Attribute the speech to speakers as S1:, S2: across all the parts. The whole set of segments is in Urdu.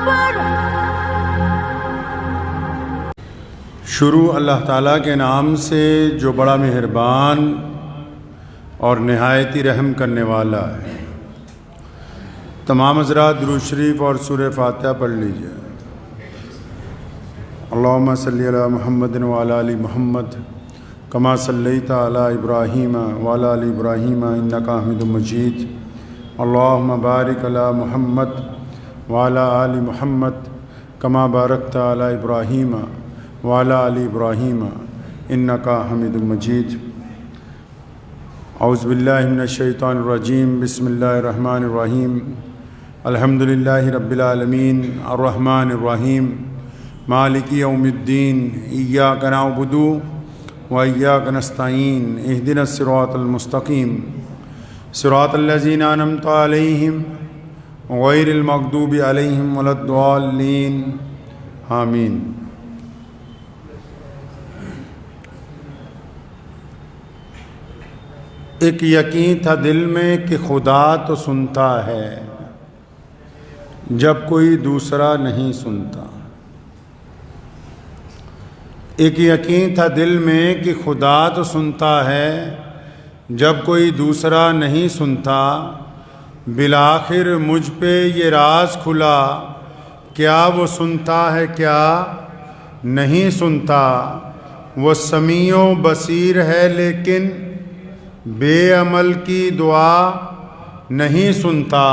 S1: اکبر۔
S2: شروع اللہ تعالیٰ کے نام سے جو بڑا مہربان اور نہایت ہی رحم کرنے والا ہے۔ تمام حضرات درود شریف اور سورہ فاتحہ پڑھ لیجئے۔ اللہم صلی علی محمد وعلی آل محمد کما صلیت علی ابراہیم وعلی آل ابراہیم انک حمید مجید۔ اللہم بارک علی محمد وعلی آل محمد کما بارکت علی ابراہیم وعلی آل ابراہیم انک حمید مجید۔ اعوذ باللہ من الشیطان الرجیم، بسم اللہ الرحمن الرحیم۔ الحمدللہ رب العالمین الرحمن الرحیم مالک یوم الدین، ایاک نعبد و ایاک نستعین، اہدنا الصراط المستقیم صراط الذین انعمت علیہم غیر المغضوب علیہم ولا الضالین، آمین۔ ایک یقین تھا دل میں کہ خدا تو سنتا ہے جب کوئی دوسرا نہیں سنتا۔ ایک یقین تھا دل میں کہ خدا تو سنتا ہے جب کوئی دوسرا نہیں سنتا۔ بالآخر مجھ پہ یہ راز کھلا، کیا وہ سنتا ہے کیا نہیں سنتا۔ وہ سمیع و بصیر ہے لیکن بے عمل کی دعا نہیں سنتا۔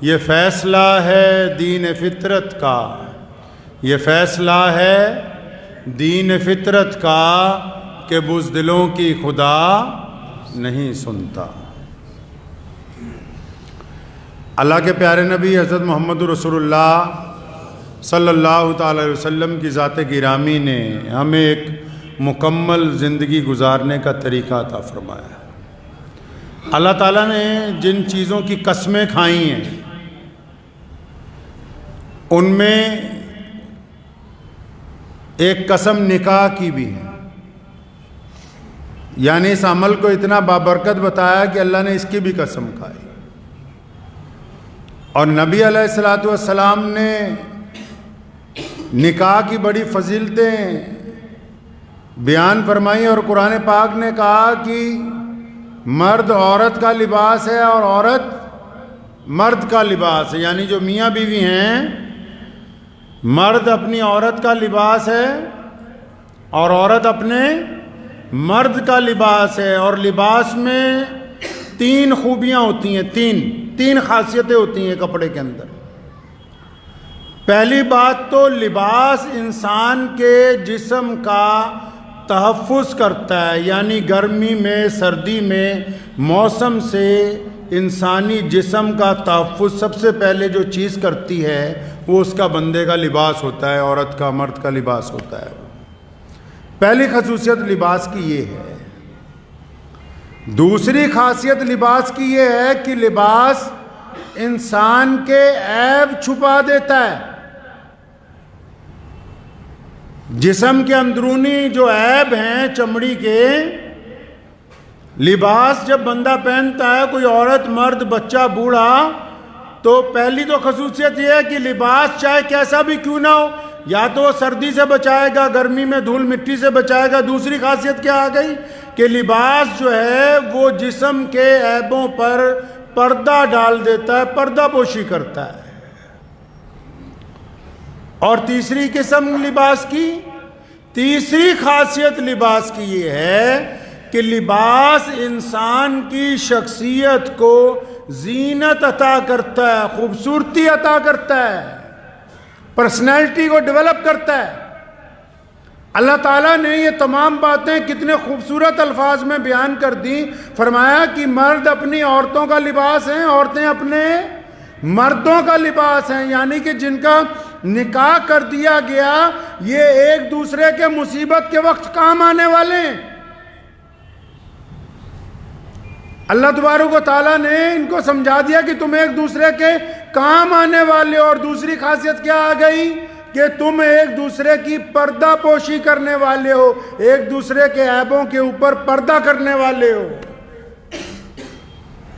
S2: یہ فیصلہ ہے دین فطرت کا، یہ فیصلہ ہے دین فطرت کا کہ بزدلوں کی خدا نہیں سنتا۔ اللہ کے پیارے نبی حضرت محمد رسول اللہ صلی اللہ تعالی علیہ وسلم کی ذات گرامی نے ہمیں ایک مکمل زندگی گزارنے کا طریقہ عطا فرمایا۔ اللہ تعالیٰ نے جن چیزوں کی قسمیں کھائی ہیں ان میں ایک قسم نکاح کی بھی ہے، یعنی اس عمل کو اتنا بابرکت بتایا کہ اللہ نے اس کی بھی قسم کھائی۔ اور نبی علیہ الصلوۃ والسلام نے نکاح کی بڑی فضیلتیں بیان فرمائی، اور قرآن پاک نے کہا کہ مرد عورت کا لباس ہے اور عورت مرد کا لباس ہے، یعنی جو میاں بیوی ہیں مرد اپنی عورت کا لباس ہے اور عورت اپنے مرد کا لباس ہے۔ اور لباس میں تین خوبیاں ہوتی ہیں، تین خاصیتیں ہوتی ہیں کپڑے کے اندر۔ پہلی بات تو لباس انسان کے جسم کا تحفظ کرتا ہے، یعنی گرمی میں سردی میں موسم سے انسانی جسم کا تحفظ سب سے پہلے جو چیز کرتی ہے وہ اس کا بندے کا لباس ہوتا ہے، عورت کا مرد کا لباس ہوتا ہے۔ پہلی خصوصیت لباس کی یہ ہے۔ دوسری خاصیت لباس کی یہ ہے کہ لباس انسان کے عیب چھپا دیتا ہے۔ جسم کے اندرونی جو عیب ہیں چمڑی کے، لباس جب بندہ پہنتا ہے، کوئی عورت مرد بچہ بوڑھا، تو پہلی تو خصوصیت یہ ہے کہ لباس چاہے کیسا بھی کیوں نہ ہو، یا تو وہ سردی سے بچائے گا، گرمی میں دھول مٹی سے بچائے گا۔ دوسری خاصیت کیا آ گئی کہ لباس جو ہے وہ جسم کے عیبوں پر پردہ ڈال دیتا ہے، پردہ پوشی کرتا ہے۔ اور تیسری قسم لباس کی، تیسری خاصیت لباس کی یہ ہے کہ لباس انسان کی شخصیت کو زینت عطا کرتا ہے، خوبصورتی عطا کرتا ہے، پرسنالٹی کو ڈیولپ کرتا ہے۔ اللہ تعالیٰ نے یہ تمام باتیں کتنے خوبصورت الفاظ میں بیان کر دی۔ فرمایا کہ مرد اپنی عورتوں کا لباس ہیں، عورتیں اپنے مردوں کا لباس ہیں، یعنی کہ جن کا نکاح کر دیا گیا یہ ایک دوسرے کے مصیبت کے وقت کام آنے والے ہیں۔ اللہ تبارک و تعالیٰ نے ان کو سمجھا دیا کہ تم ایک دوسرے کے کام آنے والے ہو۔ اور دوسری خاصیت کیا آ گئی کہ تم ایک دوسرے کی پردہ پوشی کرنے والے ہو، ایک دوسرے کے عیبوں کے اوپر پردہ کرنے والے ہو۔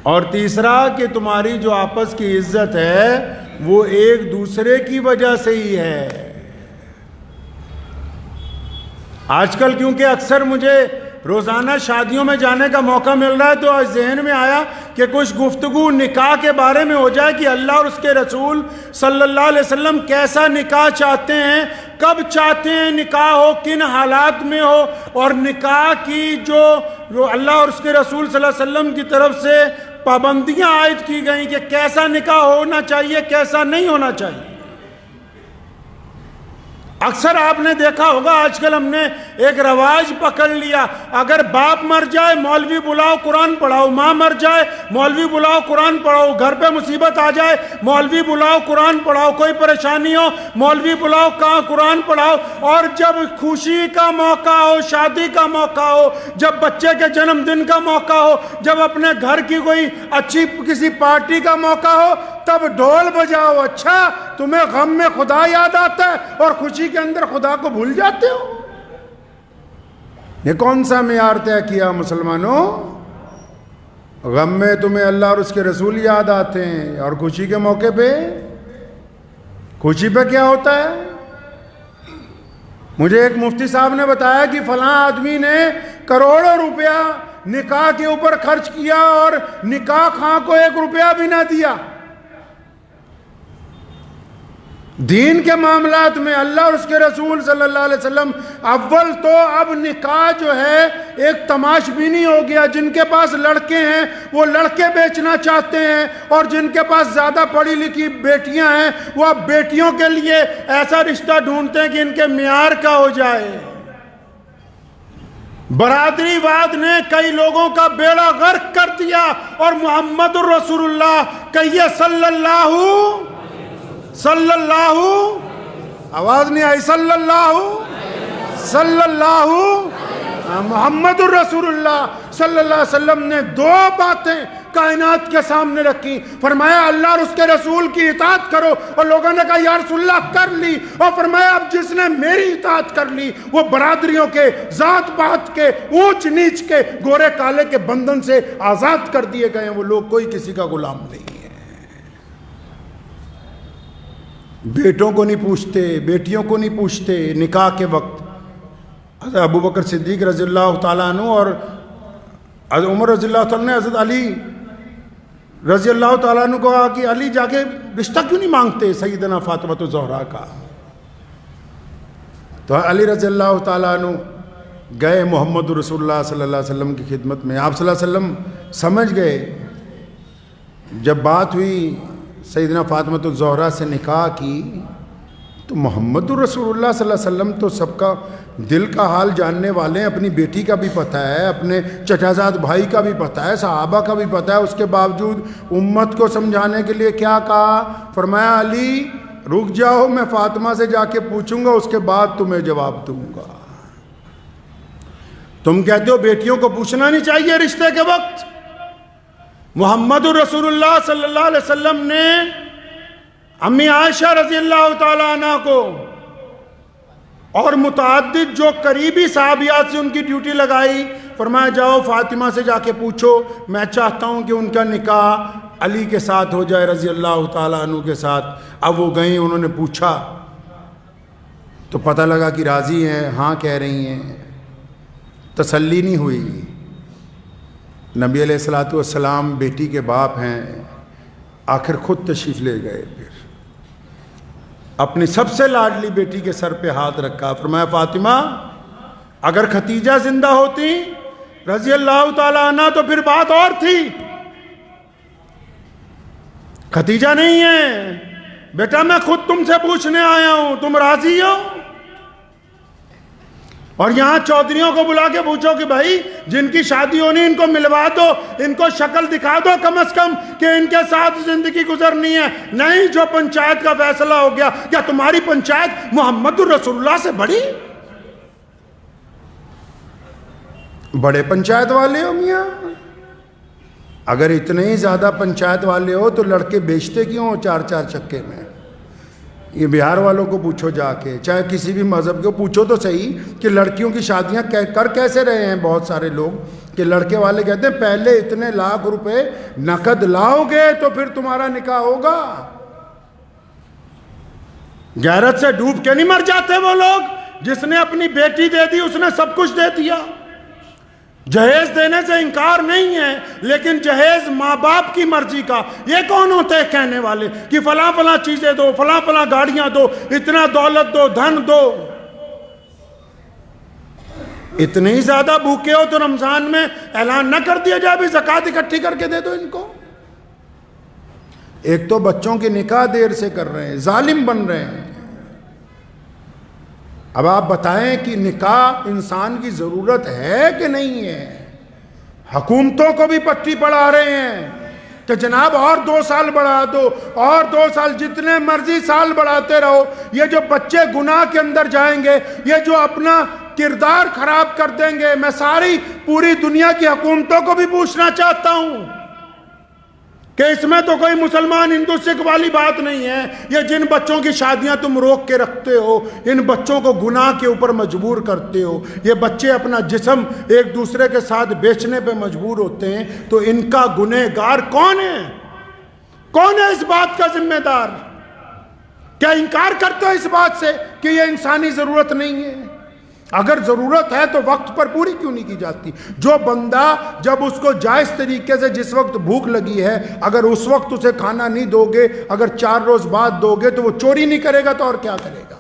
S2: اور تیسرا کہ تمہاری جو آپس کی عزت ہے وہ ایک دوسرے کی وجہ سے ہی ہے۔ آج کل کیونکہ اکثر مجھے روزانہ شادیوں میں جانے کا موقع مل رہا ہے تو آج ذہن میں آیا کہ کچھ گفتگو نکاح کے بارے میں ہو جائے کہ اللہ اور اس کے رسول صلی اللہ علیہ وسلم کیسا نکاح چاہتے ہیں، کب چاہتے ہیں نکاح ہو، کن حالات میں ہو، اور نکاح کی جو اللہ اور اس کے رسول صلی اللہ علیہ وسلم کی طرف سے پابندیاں عائد کی گئیں کہ کیسا نکاح ہونا چاہیے، کیسا نہیں ہونا چاہیے۔ اکثر آپ نے دیکھا ہوگا آج کل ہم نے ایک رواج پکڑ لیا، اگر باپ مر جائے مولوی بلاؤ قرآن پڑھاؤ، ماں مر جائے مولوی بلاؤ قرآن پڑھاؤ، گھر پہ مصیبت آ جائے مولوی بلاؤ قرآن پڑھاؤ، کوئی پریشانی ہو مولوی بلاؤ کہاں قرآن پڑھاؤ، اور جب خوشی کا موقع ہو، شادی کا موقع ہو، جب بچے کے جنم دن کا موقع ہو، جب اپنے گھر کی کوئی اچھی کسی پارٹی کا موقع ہو تب ڈھول بجاؤ۔ اچھا تمہیں غم میں خدا یاد آتا ہے اور خوشی کے اندر خدا کو بھول جاتے ہو؟ یہ کون سا معیار طے کیا مسلمانوں؟ غم میں تمہیں اللہ اور اس کے رسول یاد آتے ہیں اور خوشی کے موقع پہ خوشی پہ کیا ہوتا ہے؟ مجھے ایک مفتی صاحب نے بتایا کہ فلاں آدمی نے کروڑوں روپیہ نکاح کے اوپر خرچ کیا اور نکاح خواہ کو 1 روپیہ بھی نہ دیا۔ دین کے معاملات میں اللہ اور اس کے رسول صلی اللہ علیہ وسلم اول تو اب نکاح جو ہے ایک تماش بینی ہو گیا، جن کے پاس لڑکے ہیں وہ لڑکے بیچنا چاہتے ہیں، اور جن کے پاس زیادہ پڑھی لکھی بیٹیاں ہیں وہ اب بیٹیوں کے لیے ایسا رشتہ ڈھونڈتے ہیں کہ ان کے معیار کا ہو جائے۔ برادری واد نے کئی لوگوں کا بیڑا غرق کر دیا، اور محمد الرسول اللہ کہیے صلی اللہ آواز نہیں آئی، صلی اللہ محمد الرسول اللہ صلی اللہ علیہ وسلم نے 2 باتیں کائنات کے سامنے رکھی، فرمایا اللہ اور اس کے رسول کی اطاعت کرو، اور لوگوں نے کہا یا رسول اللہ کر لی، اور فرمایا اب جس نے میری اطاعت کر لی وہ برادریوں کے، ذات پات کے، اونچ نیچ کے، گورے کالے کے بندھن سے آزاد کر دیے گئے ہیں، وہ لوگ کوئی کسی کا غلام نہیں ہے۔ بیٹوں کو نہیں پوچھتے، بیٹیوں کو نہیں پوچھتے۔ نکاح کے وقت حضرت ابو بکر صدیق رضی اللہ تعالیٰ عنہ اور حضرت عمر رضی اللہ تعالیٰ نے حضرت علی رضی اللہ تعالیٰ عنہ کو کہا کہ علی جا کے رشتہ کیوں نہیں مانگتے سیدنا فاطمہ الزہرا کا؟ تو علی رضی اللہ تعالیٰ عنہ گئے محمد رسول اللہ صلی اللہ علیہ وسلم کی خدمت میں۔ آپ صلی اللہ علیہ وسلم سمجھ گئے، جب بات ہوئی سیدنا فاطمہ الزہرا سے نکاح کی تو محمد رسول اللہ صلی اللہ علیہ وسلم تو سب کا دل کا حال جاننے والے ہیں، اپنی بیٹی کا بھی پتہ ہے، اپنے چچا زاد بھائی کا بھی پتہ ہے، صحابہ کا بھی پتہ ہے، اس کے باوجود امت کو سمجھانے کے لیے کیا کہا؟ فرمایا علی رک جاؤ، میں فاطمہ سے جا کے پوچھوں گا، اس کے بعد تمہیں جواب دوں گا۔ تم کہتے ہو بیٹیوں کو پوچھنا نہیں چاہیے رشتے کے وقت؟ محمد رسول اللہ صلی اللہ علیہ وسلم نے امی عائشہ رضی اللہ تعالیٰ عنہ کو اور متعدد جو قریبی صحابیات سے ان کی ڈیوٹی لگائی، فرمایا جاؤ فاطمہ سے جا کے پوچھو، میں چاہتا ہوں کہ ان کا نکاح علی کے ساتھ ہو جائے رضی اللہ تعالیٰ عنہ کے ساتھ۔ اب وہ گئیں، انہوں نے پوچھا تو پتہ لگا کہ راضی ہیں، ہاں کہہ رہی ہیں، تسلی نہیں ہوئی۔ نبی علیہ الصلوۃ والسلام بیٹی کے باپ ہیں، آخر خود تشریف لے گئے، پھر اپنی سب سے لاڈلی بیٹی کے سر پہ ہاتھ رکھا، فرمایا فاطمہ اگر ختیجہ زندہ ہوتی رضی اللہ تعالیٰ عنہ تو پھر بات اور تھی، ختیجہ نہیں ہے، بیٹا میں خود تم سے پوچھنے آیا ہوں، تم راضی ہو؟ اور یہاں چودھریوں کو بلا کے پوچھو کہ بھائی جن کی شادی ہونی ان کو ملوا دو، ان کو شکل دکھا دو کم از کم کہ ان کے ساتھ زندگی گزرنی ہے۔ نہیں، جو پنچایت کا فیصلہ ہو گیا، کیا تمہاری پنچایت محمد الرسول اللہ سے بڑی؟ بڑے پنچایت والے ہو میاں؟ اگر اتنے ہی زیادہ پنچایت والے ہو تو لڑکے بیچتے کیوں ہو 4 چکے میں؟ یہ بہار والوں کو پوچھو جا کے، چاہے کسی بھی مذہب کو پوچھو تو صحیح کہ لڑکیوں کی شادیاں کر کیسے رہے ہیں بہت سارے لوگ۔ کہ لڑکے والے کہتے ہیں پہلے اتنے لاکھ روپے نقد لاؤ گے تو پھر تمہارا نکاح ہوگا. غیرت سے ڈوب کے نہیں مر جاتے وہ لوگ. جس نے اپنی بیٹی دے دی اس نے سب کچھ دے دیا. جہیز دینے سے انکار نہیں ہے، لیکن جہیز ماں باپ کی مرضی کا. یہ کون ہوتے ہیں کہنے والے کہ فلاں فلاں چیزیں دو، فلاں فلاں گاڑیاں دو، اتنا دولت دو، دھن دو. اتنے ہی زیادہ بھوکے ہو تو رمضان میں اعلان نہ کر دیا جائے بھی زکوٰۃ اکٹھی کر کے دے دو ان کو. ایک تو بچوں کی نکاح دیر سے کر رہے ہیں، ظالم بن رہے ہیں. اب آپ بتائیں کہ نکاح انسان کی ضرورت ہے کہ نہیں ہے؟ حکومتوں کو بھی پٹی پڑھا رہے ہیں کہ جناب اور 2 سال بڑھا دو، اور 2 سال، جتنے مرضی سال بڑھاتے رہو. یہ جو بچے گناہ کے اندر جائیں گے، یہ جو اپنا کردار خراب کر دیں گے. میں ساری پوری دنیا کی حکومتوں کو بھی پوچھنا چاہتا ہوں کہ اس میں تو کوئی مسلمان ہندو سکھ والی بات نہیں ہے. یہ جن بچوں کی شادیاں تم روک کے رکھتے ہو، ان بچوں کو گناہ کے اوپر مجبور کرتے ہو. یہ بچے اپنا جسم ایک دوسرے کے ساتھ بیچنے پہ مجبور ہوتے ہیں، تو ان کا گنہگار کون ہے؟ کون ہے اس بات کا ذمہ دار؟ کیا انکار کرتے ہو اس بات سے کہ یہ انسانی ضرورت نہیں ہے؟ اگر ضرورت ہے تو وقت پر پوری کیوں نہیں کی جاتی؟ جو بندہ جب اس کو جائز طریقے سے جس وقت بھوک لگی ہے، اگر اس وقت اسے کھانا نہیں دو گے، اگر 4 روز بعد دو گے تو وہ چوری نہیں کرے گا تو اور کیا کرے گا؟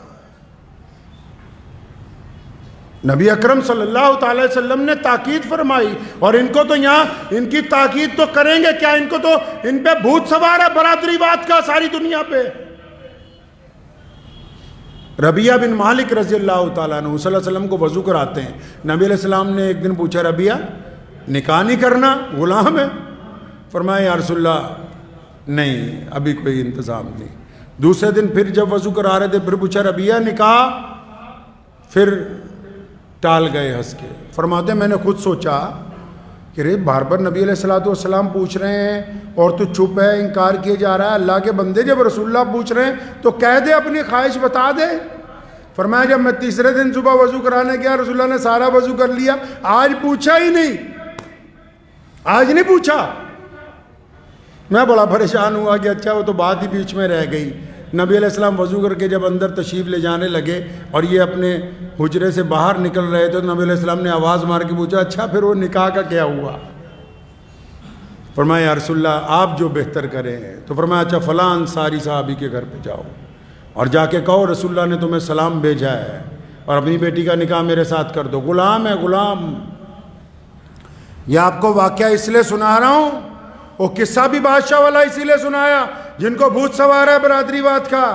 S2: نبی اکرم صلی اللہ تعالی وسلم نے تاکید فرمائی، اور ان کو تو یہاں ان کی تاکید تو کریں گے کیا؟ ان کو تو ان پہ بھوت سوار ہے برادری واد کا ساری دنیا پہ. ربیہ بن مالک رضی اللہ تعالیٰ عنہ صلی اللہ علیہ وسلم کو وضو کراتے ہیں. نبی علیہ السلام نے ایک دن پوچھا ربیہ نکاح نہیں کرنا، غلام ہے؟ فرمایا یا رسول اللہ نہیں، ابھی کوئی انتظام نہیں. دوسرے دن پھر جب وضو کرا رہے تھے پھر پوچھا ربیہ نکاح؟ پھر ٹال گئے ہنس کے. فرماتے ہیں میں نے خود سوچا کہ رے بار بار نبی علیہ السلام پوچھ رہے ہیں اور تو چپ ہے، انکار کیے جا رہا ہے. اللہ کے بندے جب رسول اللہ پوچھ رہے ہیں تو کہہ دے، اپنی خواہش بتا دے. فرمایا جب میں تیسرے دن صبح وضو کرانے گیا، رسول اللہ نے سارا وضو کر لیا، آج پوچھا ہی نہیں، آج نہیں پوچھا. میں بڑا پریشان ہوا کہ اچھا وہ تو بات ہی بیچ میں رہ گئی. نبی علیہ السلام وضو کر کے جب اندر تشریف لے جانے لگے اور یہ اپنے حجرے سے باہر نکل رہے تھے، تو نبی علیہ السلام نے آواز مار کے پوچھا اچھا پھر وہ نکاح کا کیا ہوا؟ فرمایا یا رسول اللہ آپ جو بہتر کریں. تو فرمایا اچھا فلاں انصاری صحابی کے گھر پہ جاؤ اور جا کے کہو رسول اللہ نے تمہیں سلام بھیجا ہے اور اپنی بیٹی کا نکاح میرے ساتھ کر دو. غلام ہے غلام. یہ آپ کو واقعہ اس لیے سنا رہا ہوں، وہ قصہ بھی بادشاہ والا اسی لیے سنایا جن کو بھوت سوار ہے برادری واد کا.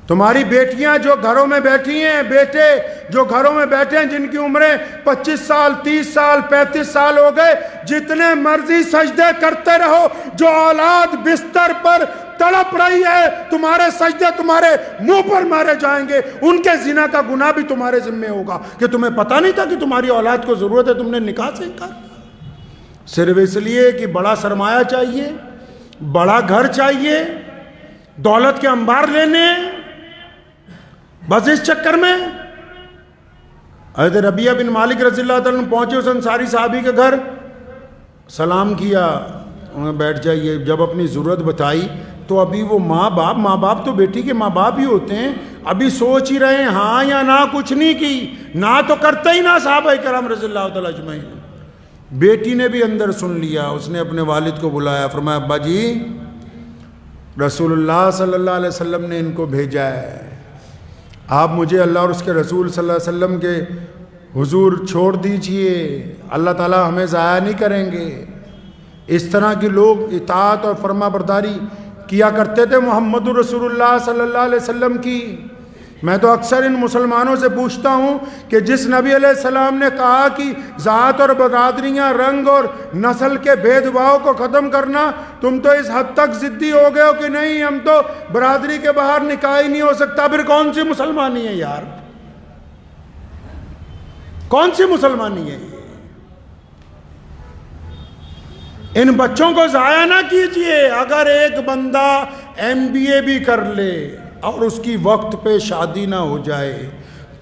S2: تمہاری بیٹیاں جو گھروں میں بیٹھی ہیں، بیٹے جو گھروں میں بیٹھے ہیں، جن کی عمریں 25 سال 30 سال 35 سال ہو گئے، جتنے مرضی سجدے کرتے رہو، جو اولاد بستر پر تڑپ رہی ہے، تمہارے سجدے تمہارے منہ پر مارے جائیں گے. ان کے زنا کا گناہ بھی تمہارے ذمہ ہوگا کہ تمہیں پتہ نہیں تھا کہ تمہاری اولاد کو ضرورت ہے، تم نے نکاح سے انکار کیا صرف اس لیے کہ بڑا سرمایہ چاہیے، بڑا گھر چاہیے، دولت کے انبار لینے، بس اس چکر میں. حضرت ربیہ بن مالک رضی اللہ تعالیٰ عنہ پہنچے اس انصاری صحابی کے گھر، سلام کیا، انہیں بیٹھ جائیے. جب اپنی ضرورت بتائی تو ابھی وہ ماں باپ تو بیٹی کے ماں باپ ہی ہوتے ہیں، ابھی سوچ ہی رہے ہیں ہاں یا نہ، کچھ نہیں کی، نہ تو کرتے ہی نہ صحابہ کرام رضی اللہ تعالیٰ اجمعین. بیٹی نے بھی اندر سن لیا، اس نے اپنے والد کو بلایا، فرمایا ابا جی رسول اللہ صلی اللہ علیہ وسلم نے ان کو بھیجا ہے، آپ مجھے اللہ اور اس کے رسول صلی اللہ علیہ وسلم کے حضور چھوڑ دیجئے، اللہ تعالیٰ ہمیں ضائع نہیں کریں گے. اس طرح کے لوگ اطاعت اور فرما برداری کیا کرتے تھے محمد رسول اللہ صلی اللہ علیہ وسلم کی. میں تو اکثر ان مسلمانوں سے پوچھتا ہوں کہ جس نبی علیہ السلام نے کہا کہ ذات اور برادریاں، رنگ اور نسل کے بھید بھاؤ کو ختم کرنا، تم تو اس حد تک ضدی ہو گئے ہو کہ نہیں ہم تو برادری کے باہر نکاح ہی نہیں ہو سکتا. پھر کون سی مسلمانی ہے یار؟ کون سی مسلمانی ہے یہ؟ ان بچوں کو ضائع نہ کیجئے. اگر ایک بندہ MBA بھی کر لے اور اس کی وقت پہ شادی نہ ہو جائے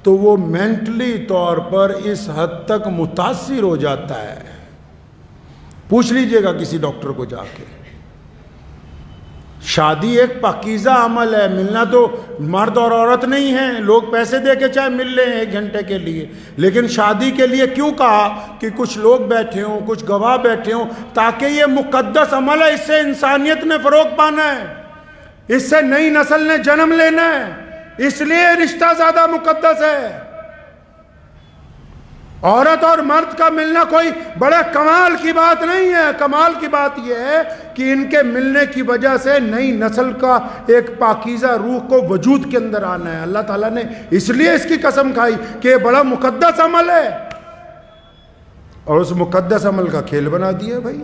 S2: تو وہ مینٹلی طور پر اس حد تک متاثر ہو جاتا ہے. پوچھ لیجئے گا کسی ڈاکٹر کو جا کے. شادی ایک پاکیزہ عمل ہے. ملنا تو مرد اور عورت نہیں ہے، لوگ پیسے دے کے چاہے مل لیں 1 گھنٹے کے لیے، لیکن شادی کے لیے کیوں کہا کہ کچھ لوگ بیٹھے ہوں، کچھ گواہ بیٹھے ہوں، تاکہ یہ مقدس عمل ہے، اس سے انسانیت نے فروغ پانا ہے، اس سے نئی نسل نے جنم لینا ہے، اس لیے رشتہ زیادہ مقدس ہے. عورت اور مرد کا ملنا کوئی بڑے کمال کی بات نہیں ہے. کمال کی بات یہ ہے کہ ان کے ملنے کی وجہ سے نئی نسل کا ایک پاکیزہ روح کو وجود کے اندر آنا ہے. اللہ تعالیٰ نے اس لیے اس کی قسم کھائی کہ یہ بڑا مقدس عمل ہے، اور اس مقدس عمل کا کھیل بنا دیا بھائی.